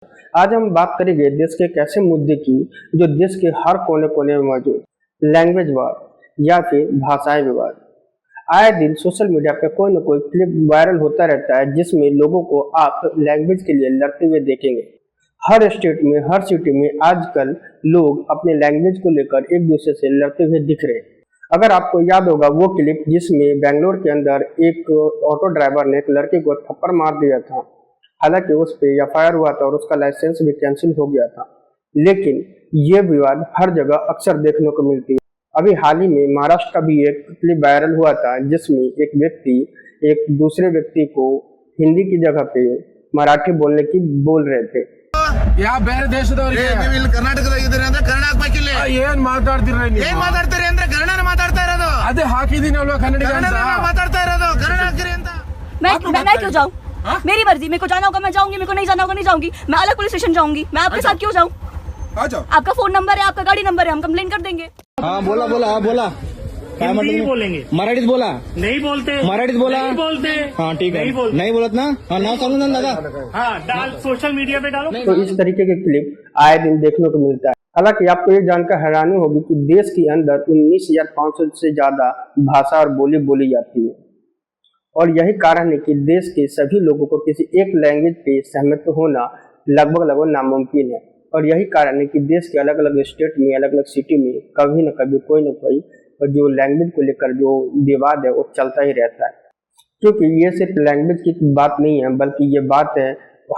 आज हम बात करेंगे देश के एक ऐसे मुद्दे की जो देश के हर कोने कोने में मौजूद, लैंग्वेज वार या फिर भाषाई विवाद। आए दिन सोशल मीडिया पे कोई न कोई क्लिप वायरल होता रहता है जिसमें लोगों को आप लैंग्वेज के लिए लड़ते हुए देखेंगे। हर स्टेट में, हर सिटी में आजकल लोग अपने लैंग्वेज को लेकर एक दूसरे से लड़ते हुए दिख रहे हैं। अगर आपको याद होगा वो क्लिप जिसमें बेंगलोर के अंदर एक ऑटो ड्राइवर ने एक लड़के को थप्पड़ मार दिया था। हालांकि उस पर एफआईआर हुआ था और उसका लाइसेंस भी कैंसिल हो गया था, लेकिन ये विवाद हर जगह अक्सर देखने को मिलती है। अभी हाल ही में महाराष्ट्र का भी एक क्लिप वायरल हुआ था जिसमें एक व्यक्ति एक दूसरे व्यक्ति को हिंदी की जगह पे मराठी बोलने की बोल रहे थे। ಯಾವ ಬೇರೆ ದೇಶದವರಿಗೆ ನೀವು ಕರ್ನಾಟಕದಾಗ ಇದ್ದೀರಾ ಅಂದ್ರೆ ಕನ್ನಡ ಹಾಕ್ಬೇಕಿಲ್ಲ. ಏನ್ ಮಾತಾಡ್ತಿರ ನೀವು? ಏನ್ ಮಾತಾಡ್ತಾರೆ ಅಂದ್ರೆ ಕನ್ನಡನ ಮಾತಾಡ್ತಾ ಇರೋದು. ಅದೇ ಹಾಕಿದೀನಿ ಅಲ್ವಾ ಕನ್ನಡಿಗ ಅಂತ ಮಾತಾಡ್ತಾ ಇರೋದು ಕನ್ನಡ ಹಾಕ್ತೀರಿ ಅಂತ. मैं क्यों जाऊँ? मेरी मर्जी, मेरे को जाना होगा मैं जाऊंगी, मेरे को नहीं जाना होगा नहीं जाऊंगी। मैं अलग पुलिस स्टेशन जाऊंगी, मैं आपके साथ क्यों जाऊँ? आ जाओ। आपका फोन नंबर है, आपका गाड़ी नंबर है, हम कंप्लेन कर देंगे। हाँ बोला बोला हाँ बोला क्या हिंदी मतलब बोलेंगे, मराठीत बोला नहीं बोलते, मराठीत बोला नहीं बोलते। हाँ ठीक है नहीं बोलते। नहीं बोलत ना हाँ नाव सांगू ना दादा हाँ डाल सोशल मीडिया पे डालो। तो इस तरीके के क्लिप आए दिन देखने को मिलता है। हालांकि आपको ये जानकर हैरानी होगी कि देश के अंदर 19,500 से ज्यादा भाषा और बोली बोली जाती है, और यही कारण है कि देश के सभी लोगों को किसी एक लैंग्वेज पे सहमत होना लगभग नामुमकिन है। और यही कारण है कि देश के अलग अलग स्टेट में, अलग अलग सिटी में कभी न कभी कोई न कोई जो लैंग्वेज को लेकर जो विवाद है वो चलता ही रहता है। क्योंकि ये सिर्फ लैंग्वेज की बात नहीं है, बल्कि ये बात है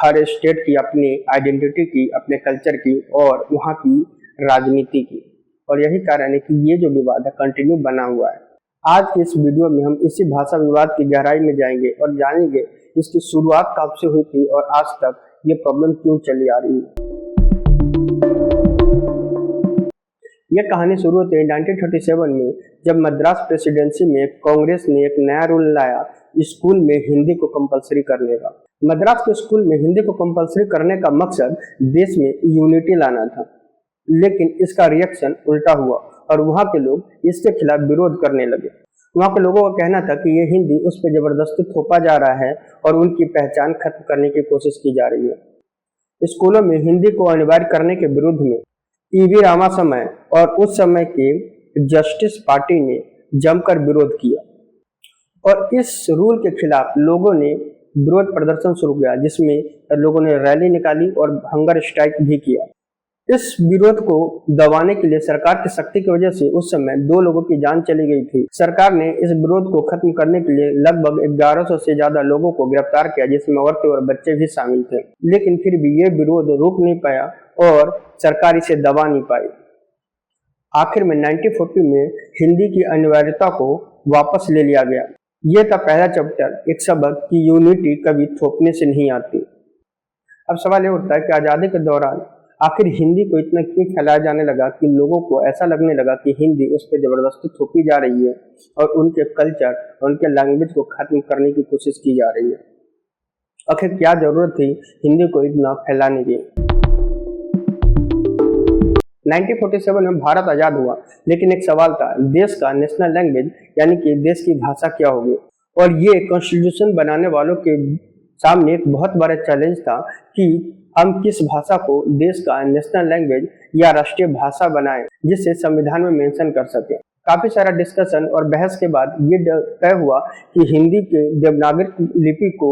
हर स्टेट की अपनी आइडेंटिटी की, अपने कल्चर की और वहाँ की राजनीति की। और यही कारण है कि ये जो विवाद है कंटिन्यू बना हुआ है। आज के इस वीडियो में हम इसी भाषा विवाद की गहराई में जाएंगे और जानेंगे इसकी शुरुआत कब से हुई थी और आज तक ये प्रॉब्लम क्यों चली आ रही है। यह कहानी शुरू होती है 1937 में, जब मद्रास प्रेसिडेंसी में कांग्रेस ने एक नया रूल लाया स्कूल में हिंदी को कंपलसरी करने का। मद्रास के स्कूल में हिंदी को कंपलसरी करने का मकसद देश में यूनिटी लाना था, लेकिन इसका रिएक्शन उल्टा हुआ और वहाँ के लोग इसके खिलाफ विरोध करने लगे। वहाँ के लोगों का कहना था कि ये हिंदी उस पर जबरदस्ती थोपा जा रहा है और उनकी पहचान खत्म करने की कोशिश की जा रही है। स्कूलों में हिंदी को अनिवार्य करने के विरुद्ध में ईवी रामासमय और उस समय के जस्टिस पार्टी ने जमकर विरोध किया और इस रूल के खिलाफ लोगों ने विरोध प्रदर्शन शुरू किया, जिसमें लोगों ने रैली निकाली और हंगर स्ट्राइक भी किया। इस विरोध को दबाने के लिए सरकार की सख्ती की वजह से उस समय 2 लोगों की जान चली गई थी। सरकार ने इस विरोध को खत्म करने के लिए लगभग 1100 से ज्यादा लोगों को गिरफ्तार किया, जिसमें औरतें और बच्चे भी शामिल थे। लेकिन फिर भी ये विरोध रुक नहीं पाया और सरकार इसे दबा नहीं पाई। आखिर में 1940 में हिंदी की अनिवार्यता को वापस ले लिया गया। ये था पहला चैप्टर, एक सबक कि यूनिटी कभी थोपने से नहीं आती। अब सवाल ये उठता है कि आज़ादी के दौरान आखिर हिंदी को इतना क्यों फैलाया जाने लगा कि लोगों को ऐसा लगने लगा कि हिंदी उस पर जबरदस्ती थोपी जा रही है और उनके कल्चर और उनके लैंग्वेज को खत्म करने की कोशिश की जा रही है। आखिर क्या जरूरत थी हिंदी को इतना फैलाने की। 1947 में भारत आजाद हुआ, लेकिन एक सवाल था, देश का नेशनल लैंग्वेज यानी कि देश की भाषा क्या होगी। और ये कॉन्स्टिट्यूशन बनाने वालों के सामने एक बहुत बड़ा चैलेंज था कि हम किस भाषा को देश का नेशनल लैंग्वेज या राष्ट्रीय भाषा बनाएं जिसे संविधान में मेंशन कर सके। काफी सारा डिस्कशन और बहस के बाद ये तय हुआ कि हिंदी के देवनागरी लिपि को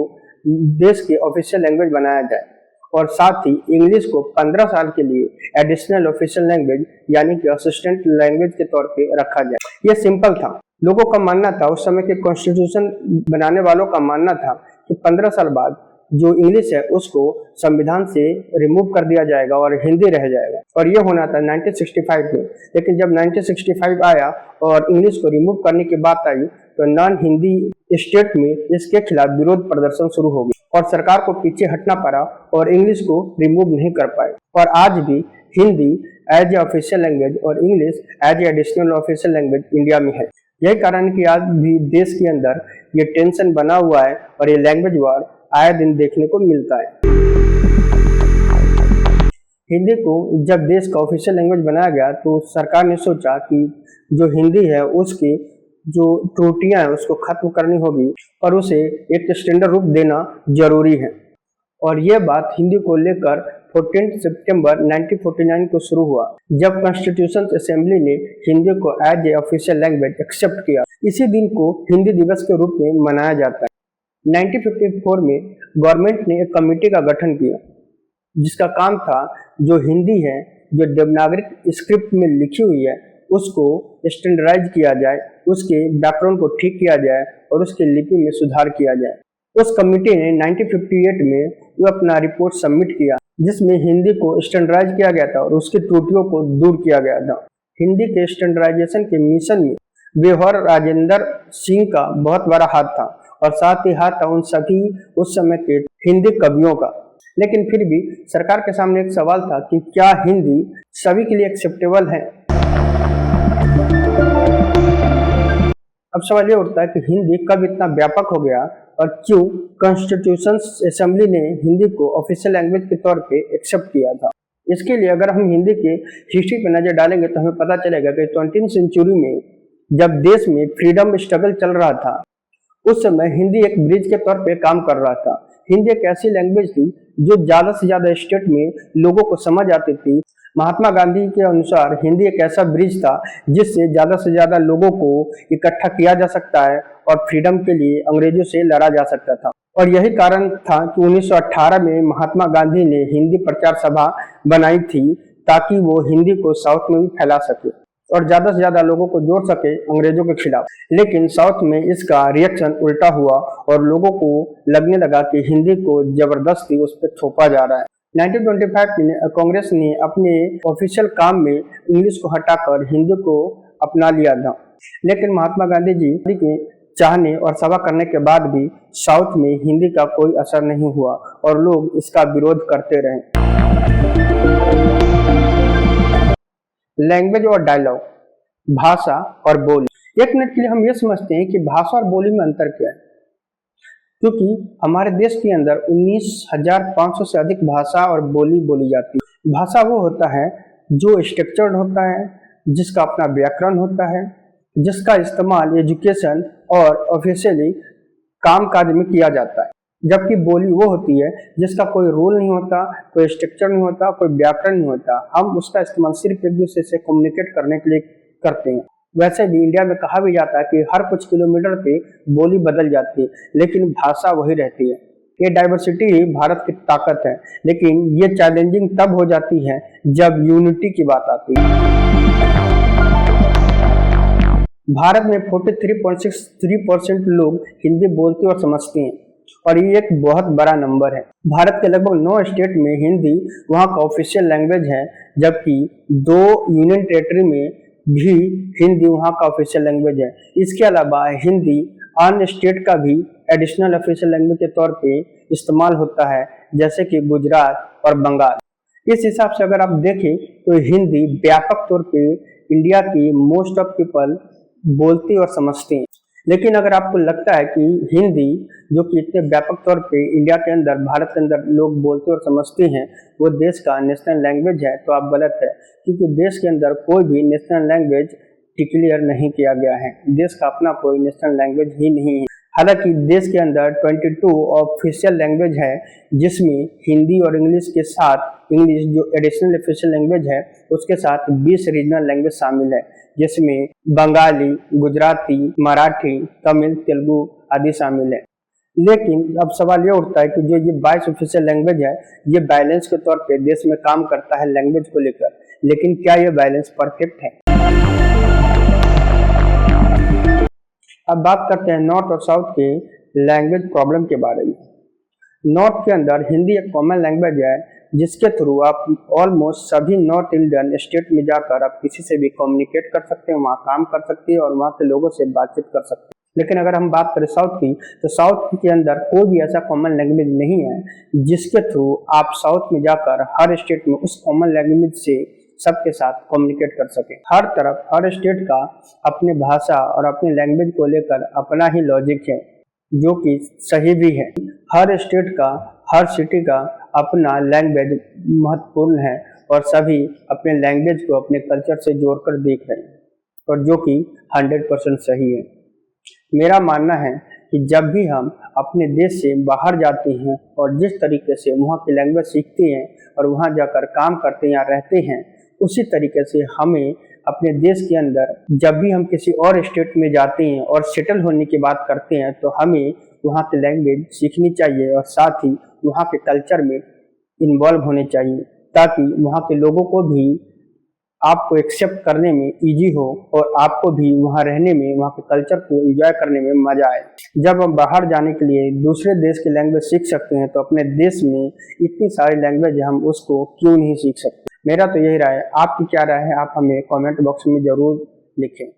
देश के ऑफिशियल लैंग्वेज बनाया जाए और साथ ही इंग्लिश को 15 साल के लिए एडिशनल ऑफिशियल लैंग्वेज यानी कि असिस्टेंट लैंग्वेज के तौर पे रखा जाए। ये सिंपल था, लोगों का मानना था, उस समय के कॉन्स्टिट्यूशन बनाने वालों का मानना था कि 15 साल बाद जो इंग्लिश है उसको संविधान से रिमूव कर दिया जाएगा और हिंदी रह जाएगा। और ये होना था 1965 में। लेकिन जब 1965 आया और इंग्लिश को रिमूव करने की बात आई तो नॉन हिंदी स्टेट में इसके खिलाफ विरोध प्रदर्शन शुरू हो गया और सरकार को पीछे हटना पड़ा और इंग्लिश को रिमूव नहीं कर पाए। और आज भी Hindi as a official language और English as a additional official language India में है। यही कारण है कि आज भी देश के अंदर ये टेंशन बना हुआ है और ये लैंग्वेज वार आए दिन देखने को मिलता है। हिंदी को जब देश का ऑफिशियल लैंग्वेज बनाया गया तो सरकार ने सोचा कि जो हिंदी है उसकी जो त्रुटियां हैं उसको खत्म करनी होगी और उसे एक स्टैंडर्ड रूप देना जरूरी है। और यह बात हिंदी को लेकर 14 सितंबर 1949 को शुरू हुआ, जब कॉन्स्टिट्यूशन असेंबली ने हिंदी को as a official language accept किया। इसी दिन को हिंदी दिवस के रूप में मनाया जाता है। 1954 में गवर्नमेंट ने एक कमेटी का गठन किया, जिसका काम था जो हिंदी है, जो देवनागरी स्क्रिप्ट में लिखी हुई है, उसको स्टैंडर्डाइज किया जाए, उसके व्याकरण को ठीक किया जाए और उसके लिपि में सुधार किया जाए। उस कमेटी ने 1958 में वो अपना रिपोर्ट सबमिट किया, जिसमें हिंदी को स्टैंडर्डाइज किया गया था और उसकी त्रुटियों को दूर किया गया था। हिंदी के स्टैंडर्डाइजेशन के मिशन में बेहर राजेंद्र सिंह का बहुत बड़ा हाथ था और साथ ही हाथ था उन सभी उस समय के हिंदी कवियों का। लेकिन फिर भी सरकार के सामने एक सवाल था कि क्या हिंदी सभी के लिए एक्सेप्टेबल है। अब सवाल ये उठता है कि हिंदी कब इतना व्यापक हो गया और क्यों कॉन्स्टिट्यूशन असेंबली ने हिंदी को ऑफिशियल लैंग्वेज के तौर पे एक्सेप्ट किया था। इसके लिए अगर हम हिंदी के हिस्ट्री पर नजर डालेंगे तो हमें पता चलेगा कि 20वीं सेंचुरी में जब देश में फ्रीडम स्ट्रगल चल रहा था, उस समय हिंदी एक ब्रिज के तौर पे काम कर रहा था। हिंदी एक ऐसी लैंग्वेज थी जो ज्यादा से ज्यादा स्टेट में लोगों को समझ आती थी। महात्मा गांधी के अनुसार हिंदी एक ऐसा ब्रिज था जिससे ज्यादा से ज्यादा लोगों को इकट्ठा किया जा सकता है और फ्रीडम के लिए अंग्रेजों से लड़ा जा सकता था। और यही कारण था कि 1918 में महात्मा गांधी ने हिंदी प्रचार सभा बनाई थी, ताकि वो हिंदी को साउथ में भी फैला सके और ज्यादा से ज्यादा लोगों को जोड़ सके अंग्रेजों के खिलाफ। लेकिन साउथ में इसका रिएक्शन उल्टा हुआ और लोगों को लगने लगा कि हिंदी को जबरदस्ती उस पर थोपा जा रहा है। 1925 में कांग्रेस ने अपने ऑफिशियल काम में इंग्लिश को हटाकर हिंदी को अपना लिया था। लेकिन महात्मा गांधी जी के चाहने और सभा करने के बाद भी साउथ में हिंदी का कोई असर नहीं हुआ और लोग इसका विरोध करते रहे। लैंग्वेज और डायलॉग, भाषा और बोली। एक मिनट के लिए हम ये समझते हैं कि भाषा और बोली में अंतर क्या है, क्योंकि हमारे देश के अंदर 19,500 से अधिक भाषा और बोली बोली जाती है। भाषा वो होता है जो स्ट्रक्चर्ड होता है, जिसका अपना व्याकरण होता है, जिसका इस्तेमाल एजुकेशन और ऑफिशियली काम काज में किया जाता है। जबकि बोली वो होती है जिसका कोई रूल नहीं होता, कोई स्ट्रक्चर नहीं होता, कोई व्याकरण नहीं होता। हम उसका इस्तेमाल सिर्फ एक दूसरे से कम्युनिकेट करने के लिए करते हैं। वैसे भी इंडिया में कहा भी जाता है कि हर कुछ किलोमीटर पे बोली बदल जाती है, लेकिन भाषा वही रहती है। ये डाइवर्सिटी ही भारत की ताकत है, लेकिन ये चैलेंजिंग तब हो जाती है जब यूनिटी की बात आती है। भारत में 43.63% लोग हिंदी बोलते और समझते हैं और ये एक बहुत बड़ा नंबर है। भारत के लगभग 9 स्टेट में हिंदी वहाँ का ऑफिशियल लैंग्वेज है, जबकि 2 यूनियन टेरिटरी में भी हिंदी वहाँ का ऑफिशियल लैंग्वेज है। इसके अलावा हिंदी अन्य स्टेट का भी एडिशनल ऑफिशियल लैंग्वेज के तौर पे इस्तेमाल होता है, जैसे कि गुजरात और बंगाल। इस हिसाब से अगर आप देखें तो हिंदी व्यापक तौर पे इंडिया की मोस्ट ऑफ पीपल बोलते और समझते हैं। लेकिन अगर आपको लगता है कि हिंदी जो कि इतने व्यापक तौर पे इंडिया के अंदर, भारत के अंदर लोग बोलते और समझते हैं, वो देश का नेशनल लैंग्वेज है, तो आप गलत है। क्योंकि देश के अंदर कोई भी नेशनल लैंग्वेज डिक्लेयर नहीं किया गया है। देश का अपना कोई नेशनल लैंग्वेज ही नहीं है। हालांकि देश के अंदर 22 ऑफिशियल लैंग्वेज है, जिसमें हिंदी और इंग्लिश के साथ इंग्लिश जो एडिशनल ऑफिशियल लैंग्वेज है उसके साथ 20 रीजनल लैंग्वेज शामिल है, जिसमें बंगाली, गुजराती, मराठी, तमिल, तेलुगु आदि शामिल है। लेकिन अब सवाल ये उठता है कि जो ये 22 ऑफिशियल लैंग्वेज है, ये बैलेंस के तौर पे देश में काम करता है लैंग्वेज को लेकर, लेकिन क्या ये बैलेंस परफेक्ट है? अब बात करते हैं नॉर्थ और साउथ के लैंग्वेज प्रॉब्लम के बारे में। नॉर्थ के अंदर हिंदी एक कॉमन लैंग्वेज है, जिसके थ्रू आप ऑलमोस्ट सभी नॉर्थ इंडियन स्टेट में जाकर आप किसी से भी कम्युनिकेट कर सकते हैं, वहाँ काम कर सकते हैं और वहाँ के लोगों से बातचीत कर सकते हैं। लेकिन अगर हम बात करें साउथ की, तो साउथ के अंदर कोई भी ऐसा कॉमन लैंग्वेज नहीं है जिसके थ्रू आप साउथ में जाकर हर स्टेट में उस कॉमन लैंग्वेज से सबके साथ कम्युनिकेट कर सके। हर तरफ हर स्टेट का अपनी भाषा और अपनी लैंग्वेज को लेकर अपना ही लॉजिक है, जो कि सही भी है। हर स्टेट का, हर सिटी का अपना लैंग्वेज महत्वपूर्ण है और सभी अपने लैंग्वेज को अपने कल्चर से जोड़कर देख रहे हैं, और जो कि 100% सही है। मेरा मानना है कि जब भी हम अपने देश से बाहर जाते हैं और जिस तरीके से वहाँ की लैंग्वेज सीखते हैं और वहाँ जाकर काम करते हैं या रहते हैं, उसी तरीके से हमें अपने देश के अंदर जब भी हम किसी और स्टेट में जाते हैं और सेटल होने की बात करते हैं तो हमें वहाँ की लैंग्वेज सीखनी चाहिए और साथ ही वहाँ के कल्चर में इन्वॉल्व होने चाहिए, ताकि वहाँ के लोगों को भी आपको एक्सेप्ट करने में इजी हो और आपको भी वहाँ रहने में, वहाँ के कल्चर को एंजॉय करने में मजा आए। जब हम बाहर जाने के लिए दूसरे देश की लैंग्वेज सीख सकते हैं तो अपने देश में इतनी सारी लैंग्वेज हम उसको क्यों नहीं सीख सकते। मेरा तो यही राय है, आपकी क्या राय है आप हमें कमेंट बॉक्स में जरूर लिखें।